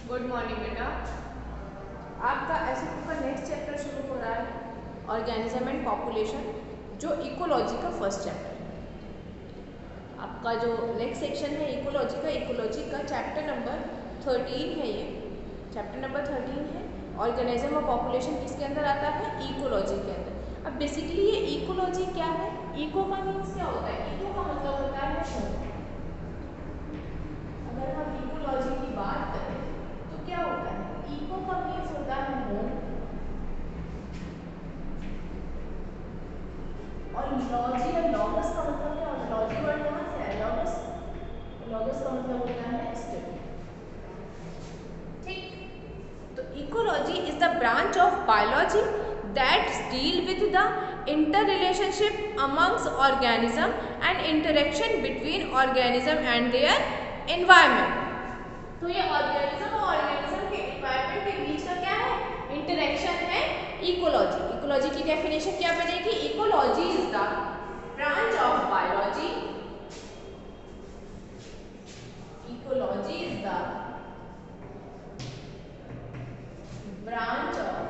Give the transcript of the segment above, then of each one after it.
Good morning बेटा। आपका ऐसे का नेक्स्ट चैप्टर शुरू हो रहा है ऑर्गेनिज्म एंड पॉपुलेशन, जो इकोलॉजी का फर्स्ट चैप्टर है। आपका जो नेक्स्ट सेक्शन है इकोलॉजी का चैप्टर नंबर 13 है। ये चैप्टर नंबर 13 है। ऑर्गेनिज्म और पॉपुलेशन किसके अंदर आता है? इकोलॉजी के अंदर। अब बेसिकली ये इकोलॉजी क्या है? इको का मीन्स क्या होता है? इको का मतलब होता है होम। अगर हम इकोलॉजी की बात करें तो क्या होता है? इको का मीन्स होता है होम, और लॉजी या लॉगस का मतलब क्या होता है? लॉजी वर्ड कहाँ से आया? लॉगस। लॉगस का मतलब होता है स्टडी। ठीक, तो ecology is the branch of biology that deal with the interrelationship amongst organism and interaction between organism and their environment। तो ये ऑर्गेनिज्म और ऑर्गेनिज्म के एनवायरनमेंट के बीच का क्या है? इंटरेक्शन है इकोलॉजी। इकोलॉजी की डेफिनेशन क्या बनेगी? Ecology is the branch of biology. Ecology is the branch of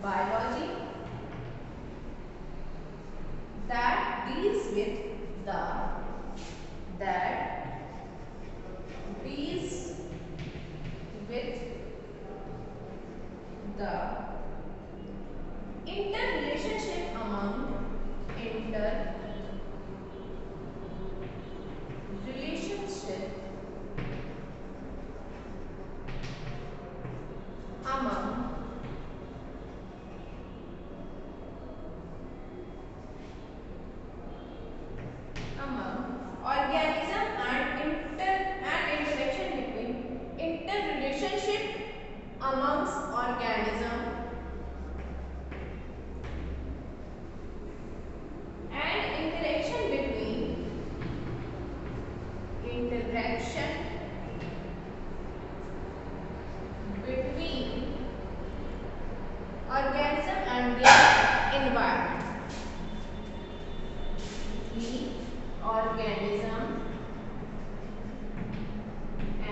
biology that deals with the interrelationship among organism and interaction between interrelationship amongst organism and interaction between organism and their environment। organism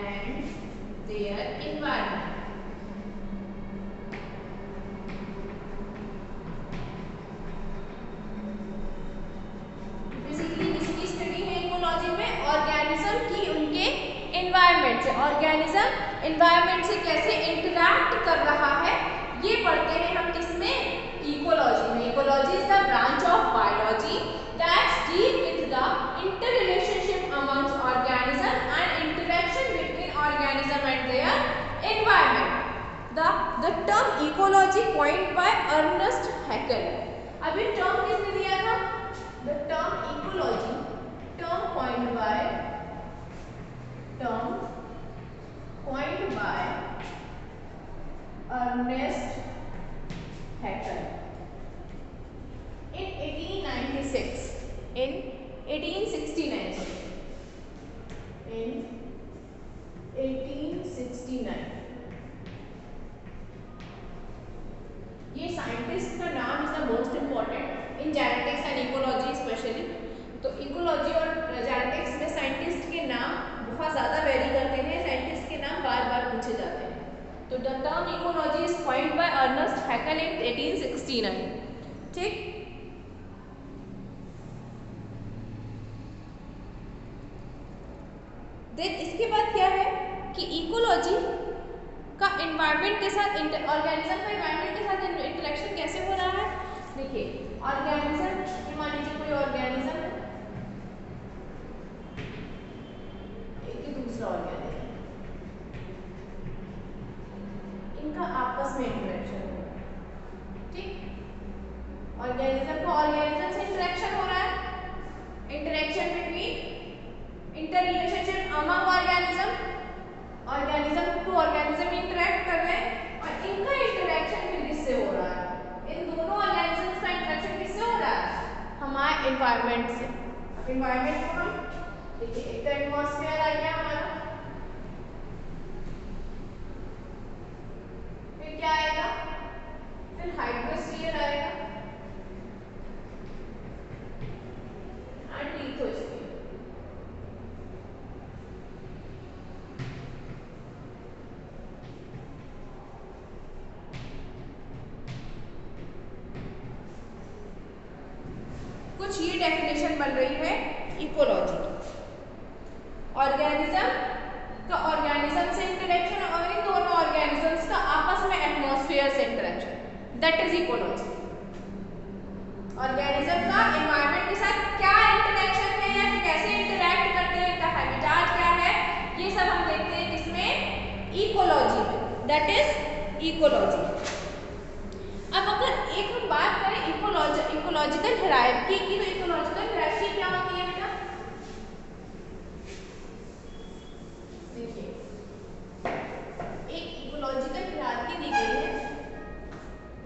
and their environment। Basically किसकी study है ecology में? Organism की उनके environment से। Organism environment से कैसे interact कर रहा है ये पढ़ते हैं हम किसमें? इकोलॉजी में। Ecology is the branch of biology that deal with the interrelationship amongst organism and interaction between organism and their environment. The term ecology coined by Ernest Haeckel. अभी टर्म किसने दिया था? The term ecology, term coined by Ernest Haeckel in 1896, in 1869, in 1869। ये scientist का नाम is the most important in genetics and ecology specially. तो ecology और genetics में साइंटिस्ट के नाम बहुत ज़्यादा वेरी करते हैं, साइंटिस्ट के नाम बार बार पूछे जाते हैं। तो the term ecology is coined by Ernest Haeckel in 1869। ठीक, देन इसके बाद क्या है कि इकोलॉजी का एनवायरनमेंट के साथ ऑर्गेनिज्म का एनवायरनमेंट के साथ इंटरेक्शन कैसे हो रहा है? देखिए, ऑर्गेनिज्म, मान लीजिए कोई ऑर्गेनिज्म है, एक दूसरा ऑर्गेनिज्म, इनका आपस में इंटरेक्शन हो रहा है। ठीक, ऑर्गेनिज्म का ऑर्गेनिज्म से इंटरेक्शन हो रहा है, interaction between interrelationship among organism, organism to organism interact कर रहे हैं, और इनका इंटरेक्शन फिर किससे हो रहा है? इन दोनों ऑर्गेनिजम्स का इंटरेक्शन किससे हो रहा है? हमारे एनवायरनमेंट से। अब एनवायरनमेंट को हम देखिए, एक तो एटमॉस्फेयर आ गया हमारा, फिर क्या आएगा? फिर हाइड्रोस्फीयर आएगा एंड लिथोस्फीयर। कुछ ये डेफिनेशन बन रही है इकोलॉजी। ऑर्गेनिज्म से इंटरेक्शन और इन दोनों ऑर्गेनिजम्स का आपस में एटमॉस्फेयर से interaction, that is ecology. Organism का एनवायरनमेंट के साथ क्या इंटरेक्शन है या कैसे इंटरेक्ट करते हैं, इनका हैबिटेट क्या है, ये सब हम देखते हैं किसमें, इकोलॉजी में, दैट इज इकोलॉजी। अब अगर एक हम बात करें इकोलॉजिकल हायरार्की की, तो इकोलॉजिकल हायरार्की क्या होती है बेटा, देखिए एक इकोलॉजिकल हायरार्की दी गई है,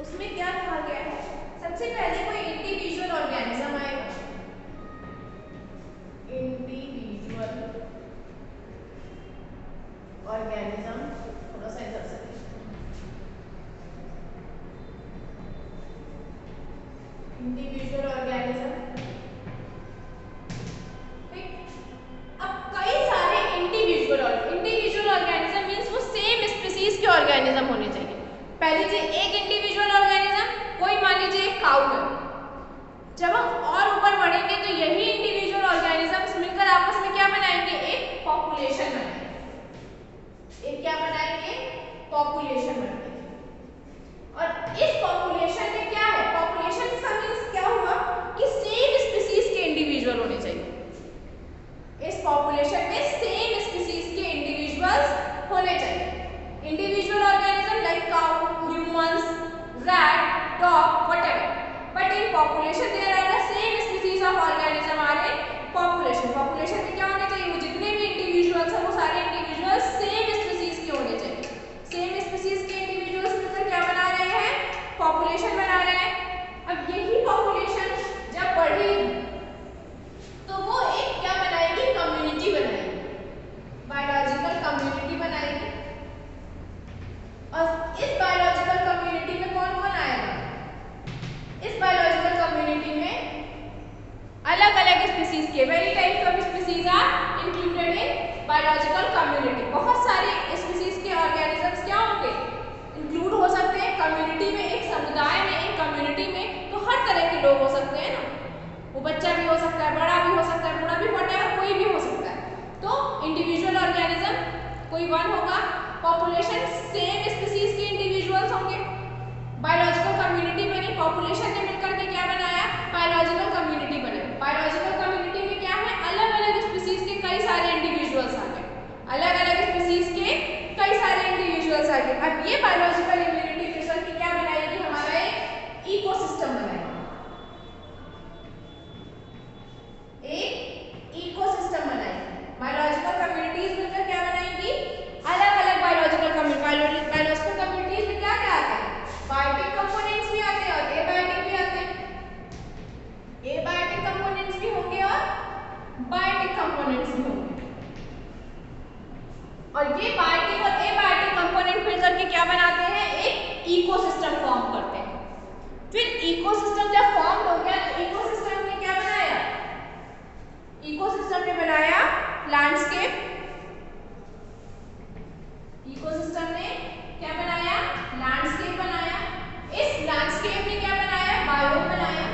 उसमें क्या कहा गया है, सबसे पहले कोई इंडिविजुअल ऑर्गेनिज्म आएगा, इंडिविजुअल ऑर्गेनिज्म, थोड़ा सा इधर से इंडिविजुअल ऑर्गेनिज्म, ठीक। अब कई सारे इंडिविजुअल ऑर्गेनिज्म मींस वो सेम स्पीसीज के ऑर्गेनिज्म होने चाहिए। पहली चीज एक इंडिविजुअल ऑर्गेनिज्म, कोई मान लीजिए एक काऊ है, जब हम और ऊपर बढ़ेंगे तो यही इंडिविजुअल ऑर्गेनिजम्स मिलकर आपस में क्या बनाएंगे, एक पॉपुलेशन बनाएंगे, एक क्या बनाएंगे, पॉपुलेशन बनाएंगे। और इस पॉपुलेशन में क्या है, पॉपुलेशन का मींस क्या हुआ कि सेम स्पीसीज के इंडिविजुअल होने चाहिए, इस पॉपुलेशन में सेम स्पीसीज के इंडिविजुअल्स होने चाहिए। Individual organism like cow, humans, rat, dog, whatever, but in population there are the same species of organism are in population. Population में क्या होने चाहिए, वो जितने भी इंडिविजुअल्स हैं वो सारे इंडिविजुअल्स सेम स्पीसीज के होने चाहिए। सेम स्पीसीज के इंडिविजुअल्स मिलकर क्या बना रहे हैं, पॉपुलेशन बना रहे हैं। अब यही पॉपुलेशन जब बढ़ेगी तो वो एक क्या बनाएगी, कम्युनिटी बनाएगी, बायोलॉजिकल कम्युनिटी बनाएगी। और इस बायोलॉजिकल कम्युनिटी में कौन कौन आएगा, इस बायोलॉजिकल कम्युनिटी में अलग अलग स्पीसीज के, very types of species are included in biological community. बहुत सारे स्पीसीज के ऑर्गेनिजम्स क्या होंगे, इंक्लूड हो सकते हैं कम्युनिटी में, एक समुदाय में, एक कम्युनिटी में। तो हर तरह के लोग हो सकते हैं ना, वो बच्चा भी हो सकता है, बड़ा भी हो सकता है, बूढ़ा भी, व्हाटएवर, कोई भी हो सकता है। तो इंडिविजुअल ऑर्गेनिज्म कोई वन होगा, पॉपुलेशन सेम स्पीसीज के इंडिविजुअल्स होंगे, बायोलॉजिकल कम्युनिटी बनी, पॉपुलेशन ने मिलकर के क्या बनाया, बायोलॉजिकल कम्युनिटी बनाई। बायोलॉजिकल कम्युनिटी में क्या है, अलग अलग स्पीसीज के कई सारे इंडिविजुअल्स आ गए, अलग अलग स्पीसीज के कई सारे इंडिविजुअल्स आ गए। अब ये बायोलॉजिकल इम्यूनिटी मिलकर के क्या बनाएगी, हमारा एक इकोसिस्टम बनाएगी, एक इकोसिस्टम बनाएगी। बायोलॉजिकल कम्युनिटीज मिलकर क्या बनाएंगी, अलग अलग बायोलॉजिकल कम्युनिटीज में क्या क्या आता है, बायोटिक कंपोनेंट्स भी आते हैं और एबायोटिक भी आते हैं। एबायोटिक कंपोनेंट्स भी होंगे और बायोटिक कंपोनेंट्स भी होंगे। और ये बायोटिक और एबायोटिक कंपोनेंट मिलकर के क्या बनाते हैं, एक इकोसिस्टम फॉर्म करते हैं। फिर इकोसिस्टम जब फॉर्म हो गया तो इकोसिस्टम ने क्या बनाया, इकोसिस्टम ने बनाया लैंडस्केप। इकोसिस्टम ने क्या बनाया, लैंडस्केप बनाया। इस लैंडस्केप ने क्या बनाया, बायोम बनाया।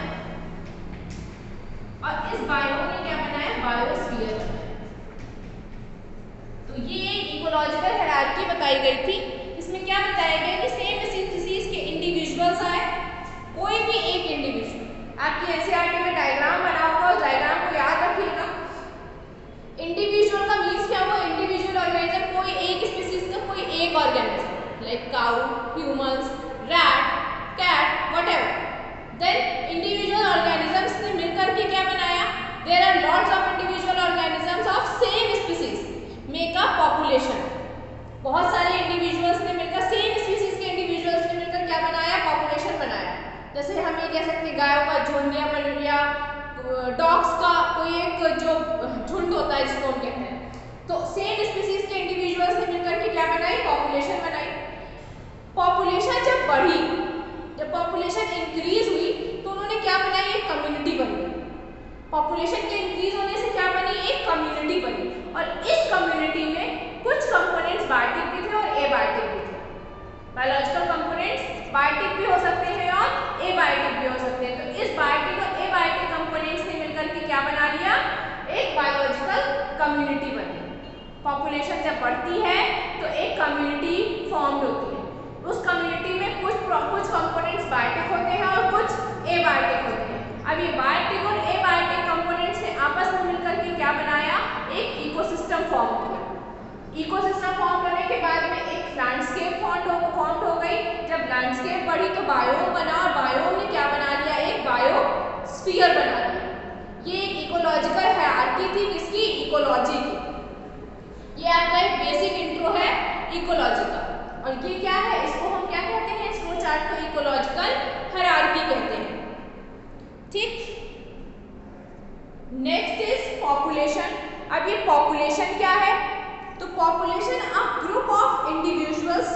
और इस बायोम ने क्या बनाया, बायोस्फीयर बनाया। तो ये एक इकोलॉजिकल हायरार्की बताई गई थी। इसमें क्या बताया गया कि सेम स्पीसीज के इंडिविजुअल्स आए, कोई भी एक इंडिविजुअल, आपकी एनसीईआरटी में डायग्राम बना होगा, उस डायग्राम को याद रखिएगा। इंडिविजुअल का मीन्स क्या हुआ, इंडिविजुअल ऑर्गेनिज्म, कोई एक स्पीसीज का कोई एक organism, like cow, humans, rat, cat, whatever. Then individual organisms ने मिलकर के क्या बनाया, there are lots of individual organisms of same species make a population. बहुत सारे इंडिविजुअल्स ने मिलकर, सेम स्पीसीज के इंडिविजुअल्स ने मिलकर क्या बनाया, पॉपुलेशन बनाया। जैसे हम ये कह सकते हैं गायों का झुंड या डॉग्स का कोई एक जो झुंड होता है जिसको हम कहते हैं। तो सेम स्पीसीज के इंडिविजुअल्स ने मिलकर के क्या बनाई, पॉपुलेशन बनाई। पॉपुलेशन जब बढ़ी, जब पॉपुलेशन इंक्रीज हुई तो उन्होंने क्या बनाई, एक कम्युनिटी बनी। पॉपुलेशन के इंक्रीज होने से क्या बनी, एक कम्युनिटी बनी। और इस कम्युनिटी में कुछ कंपोनेंट्स बायोटिक भी थे और एबायोटिक भी थे। बायोलॉजिकल कंपोनेंट्स बायोटिक भी हो सकते हैं और एबायोटिक भी हो सकते हैं। तो इस बायोटिक और एबायोटिक कंपोनेंट्स ने कम्युनिटी बनी। पॉपुलेशन जब बढ़ती है तो एक कम्युनिटी फॉर्म्ड होती है। उस कम्युनिटी में कुछ कंपोनेंट्स बायोटिक होते हैं और कुछ एबायोटिक होते हैं। अब ये बायोटिक और एबायोटिक कंपोनेंट्स ने आपस में मिलकर के क्या बनाया, एक इकोसिस्टम फॉर्म किया। इकोसिस्टम फॉर्म करने के बाद में एक लैंडस्केप फॉर्म हो गई। जब लैंडस्केप बढ़ी तो बायोम बना और बायोम ने क्या बना लिया, एक बायोस्फीयर बना लिया। ये एक इकोलॉजिकल हायरार्की थी, किसकी, इकोलॉजी की। ये आपका एक बेसिक इंट्रो है इकोलॉजी का। और ये क्या है, इसको हम क्या कहते हैं, इस फ्लो चार्ट को इकोलॉजिकल हायरार्की कहते हैं। ठीक, नेक्स्ट इज पॉपुलेशन। अब ये पॉपुलेशन क्या है, तो population a group of individuals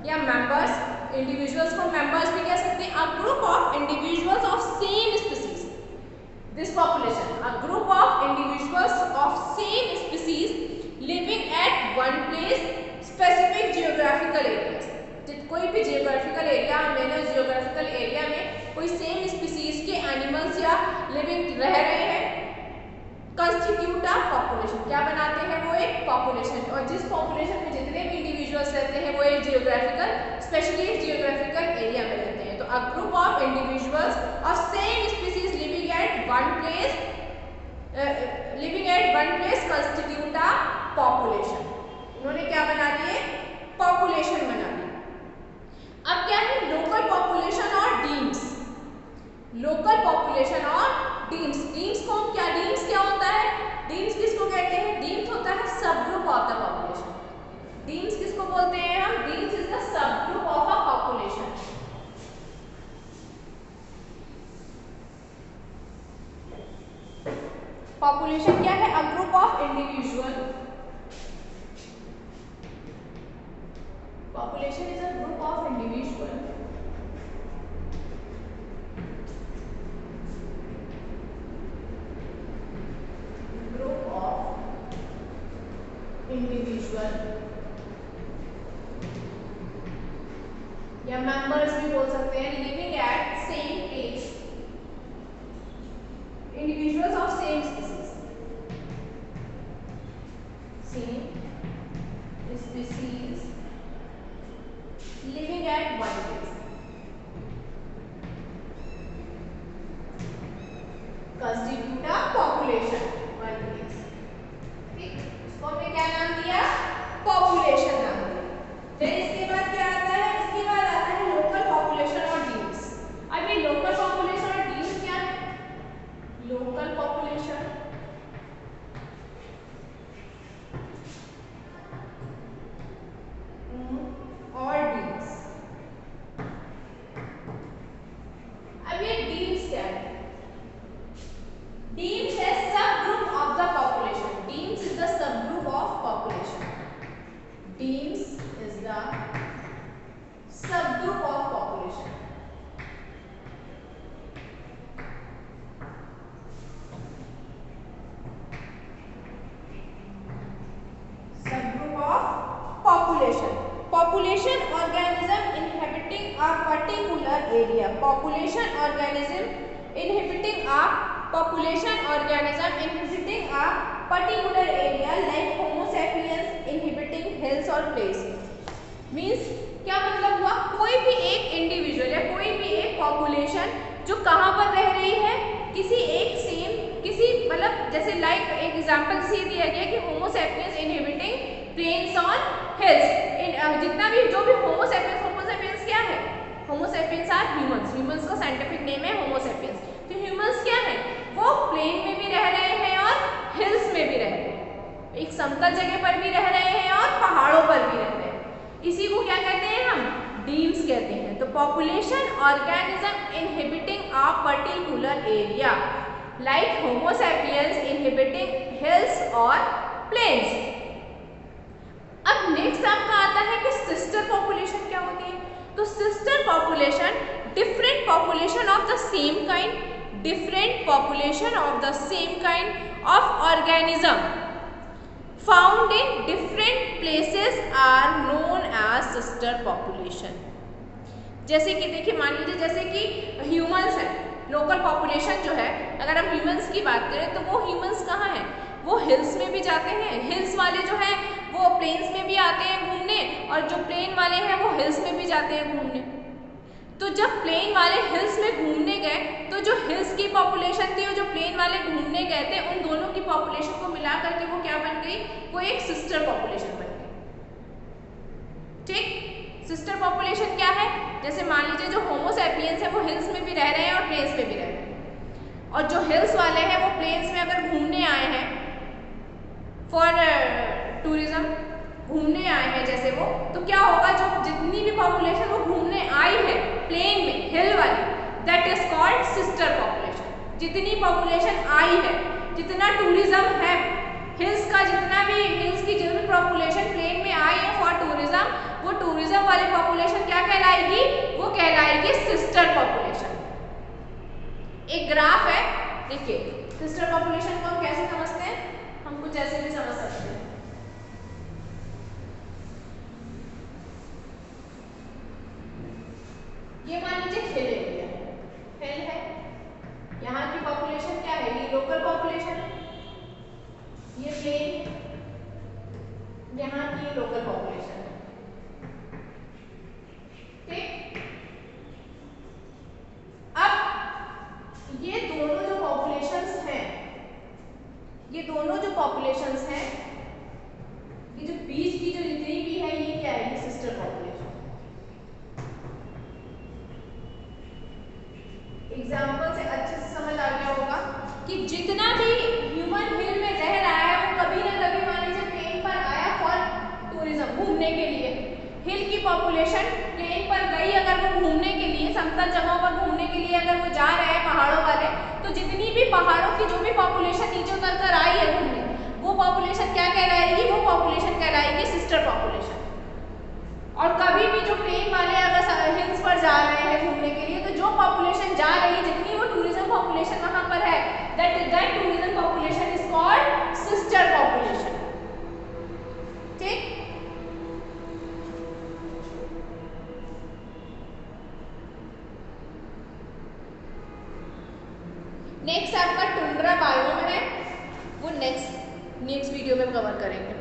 या मेंबर्स, इंडिविजुअल्स को मेंबर्स भी कह सकते हैं, a group of individuals of same species. This population a group of individuals of same species living at one place specific geographical areas. कोई भी geographical area मैंने उस जियोग्राफिकल एरिया में कोई सेम स्पीसीज के एनिमल्स या लिविंग रह रहे हैं, कंस्टिट्यूट अ पॉपुलेशन। क्या बनाते हैं, वो एक पॉपुलेशन। और जिस पॉपुलेशन में जितने भी इंडिविजुअल्स रहते हैं वो एक जियोग्राफिकल, स्पेशली एक जियोग्राफिकल एरिया में रहते हैं। तो a group of individuals of same species living at one place constitute a population. उन्होंने क्या बना लिए, पॉपुलेशन बना ली। अब क्या है, लोकल पॉपुलेशन और डीम्स। लोकल पॉपुलेशन और डीम्स। डीम्स को हम क्या, डीम्स क्या होता है, डीम्स किसको कहते हैं, डीम्स होता है sub group of the population. Deems किसको बोलते हैं हम, deems is the sub group of a population. Population क्या है, a group of individual. Population is a group of individual या मेंबर्स भी बोल सकते हैं, living at same place, individuals of same species, living at one place, constitute a population, one place। ठीक, इसको हमने क्या नाम दिया, पॉपुलेशन नाम दिया। फिर इसके बाद क्या आता है, इसके बाद आता है लोकल पॉपुलेशन और डीम्स। अब ये लोकल पॉपुलेशन और डीम्स क्या है, लोकल पॉपुलेशन और डीम्स। अब ये डीम्स क्या है, डीम्स है sub group of the population. Demes is the sub group of population. Demes is the sub group of population. Sub group of population. Population organism inhabiting a particular area. Population organism inhabiting a particular area like Homo sapiens inhabiting hills or plains. Means क्या मतलब हुआ, कोई भी एक individual या कोई भी एक पॉपुलेशन जो कहाँ पर रह रही है, किसी एक सेम, किसी मतलब जैसे लाइक एक एग्जांपल से दिया गया कि Homo sapiens inhabiting plains on hills. जितना भी जो भी होमो सैपियंस क्या है, Homo sapiens are humans. Humans का साइंटिफिक नेम है होमो सैपियंस। तो ह्यूमंस क्या है, वो प्लेन में भी रह रहे हैं और हिल्स में भी रह रहे हैं, एक समतल जगह पर भी रह रहे हैं और पहाड़ों पर भी रह रहे हैं। इसी को क्या कहते हैं हम, डीम्स कहते हैं। तो population organism inhibiting a particular area like homo sapiens inhibiting hills और प्लेन्स। अब नेक्स्ट आपका आता है कि सिस्टर पॉपुलेशन क्या होती है। तो sister population different population of the same kind, different population of the same kind of organism found in different places are known as sister population. जैसे कि देखिए, मान लीजिए जैसे कि ह्यूमंस है, लोकल पॉपुलेशन जो है, अगर हम ह्यूमंस की बात करें तो वो ह्यूमंस कहाँ है, वो हिल्स में भी जाते हैं, हिल्स वाले जो हैं वो प्लेन्स में भी आते हैं घूमने, और जो प्लेन वाले हैं वो हिल्स में भी जाते हैं घूमने। तो जब प्लेन वाले हिल्स में घूमने गए तो जो हिल्स की पॉपुलेशन थी और जो प्लेन वाले घूमने गए थे, उन दोनों की पॉपुलेशन को मिला करके वो क्या बन गई, वो एक सिस्टर पॉपुलेशन बन गई। ठीक, सिस्टर पॉपुलेशन क्या है, जैसे मान लीजिए जो होमो सैपियंस है वो हिल्स में भी रह रहे हैं और प्लेन्स में भी रह रहे हैं, और जो हिल्स वाले हैं वो प्लेन्स में अगर घूमने आए हैं फॉर टूरिज्म, घूमने आए हैं जैसे वो, तो क्या होगा, जो जितनी भी पॉपुलेशन वो घूमने आई है प्लेन में, हिल वाली, that is called sister population. जितनी पॉपुलेशन आई है, जितना टूरिज्म है हिल्स का, जितना भी हिल्स की जितनी पॉपुलेशन प्लेन में आई है फॉर टूरिज्म, वो टूरिज्म वाली पॉपुलेशन क्या कहलाएगी, वो कहलाएगी सिस्टर पॉपुलेशन। एक ग्राफ है, देखिए सिस्टर पॉपुलेशन को हम कैसे समझते हैं, हम कुछ ऐसे भी समझ सकते हैं। ये मान लीजिए हिल एरिया, हिल है, यहाँ की पॉपुलेशन क्या है, ये लोकल पॉपुलेशन है, ये प्लेन, यहाँ की लोकल पॉपुलेशन है। ठीक, अब ये दोनों जो पॉपुलेशंस हैं, ये दोनों जो पॉपुलेशंस हैं, ये जो बीच की जो जितनी भी है, ये क्या है, ये सिस्टर पॉपुलेशन। एग्जाम्पल से अच्छे से समझ आ गया होगा कि जितना भी ह्यूमन हिल में रह रहा है वो कभी ना कभी मान लीजिए प्लेन पर आया फॉर टूरिज्म, घूमने के लिए। हिल की पॉपुलेशन प्लेन पर गई अगर वो घूमने के लिए, समतल जगहों पर घूमने के लिए अगर वो जा रहे हैं पहाड़ों वाले, तो जितनी भी पहाड़ों की जो भी पॉपुलेशन नीचे उतर कर आई है घूमने, वो पॉपुलेशन क्या कहलाएगी, वो पॉपुलेशन कहलाएगी सिस्टर पॉपुलेशन। और कभी भी जो प्लेन वाले अगर हिल्स पर जा रहे हैं घूमने के लिए, तो जो पॉपुलेशन जा रही है, जितनी वो टूरिज्म पॉपुलेशन वहां पर है, that tourism population is called sister population. ठीक, नेक्स्ट आपका टुंड्रा बायोम है, वो नेक्स्ट वीडियो में कवर करेंगे।